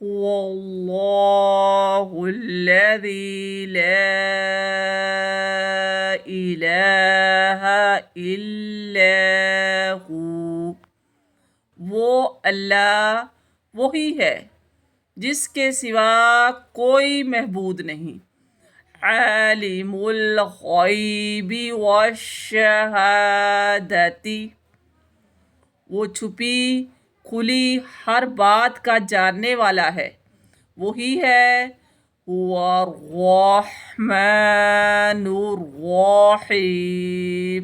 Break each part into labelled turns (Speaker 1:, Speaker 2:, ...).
Speaker 1: هو اللہ الذی لا الہ الا ہو، وہ اللہ وہی ہے جس کے سوا کوئی معبود نہیں۔ عالم الغیب والشہادۃ، وہ چھپی کھلی ہر بات کا جاننے والا ہے، وہی ہے هو الرحمن الرحیم،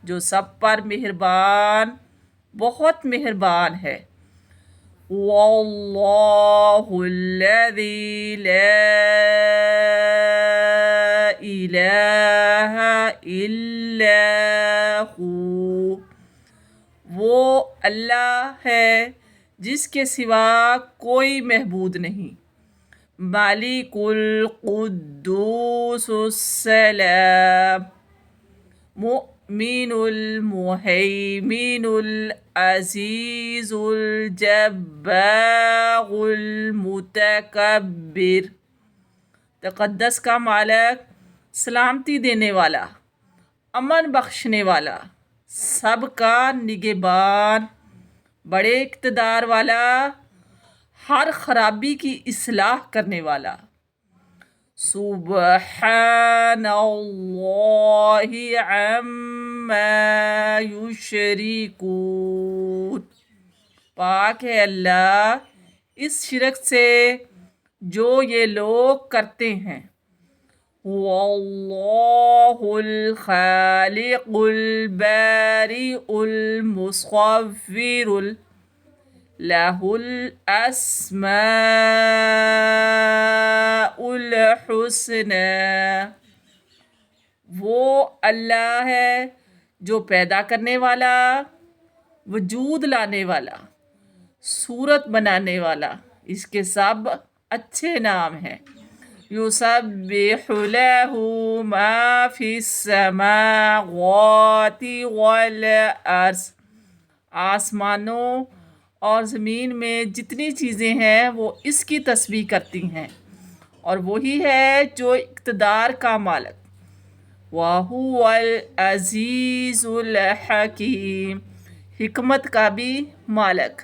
Speaker 1: جو سب پر مہربان، بہت مہربان ہے۔ واللہ الذی لا الہ الا ہو، وہ اللہ ہے جس کے سوا کوئی معبود نہیں۔ مالک القدوس السلام، مؤمن المہیمن العزیز الجبار المتکبر، تقدس کا مالک، سلامتی دینے والا، امن بخشنے والا، سب کا نگہبان، بڑے اقتدار والا، ہر خرابی کی اصلاح کرنے والا۔ سبحان اللہ عما یشرکون، پاک ہے اللہ اس شرک سے جو یہ لوگ کرتے ہیں۔ واللہ الخالق البارئ المصور، لہ الاسماء الحسنی، وہ اللہ ہے جو پیدا کرنے والا، وجود لانے والا، صورت بنانے والا، اس کے سب اچھے نام ہیں۔ یسبح لہ ما فی السماوات والارض، آسمانوں اور زمین میں جتنی چیزیں ہیں وہ اس کی تسبیح کرتی ہیں، اور وہی ہے جو اقتدار کا مالک۔ وَهُوَ الْعَزِيزُ الْحَكِيمُ، حکمت کا بھی مالک۔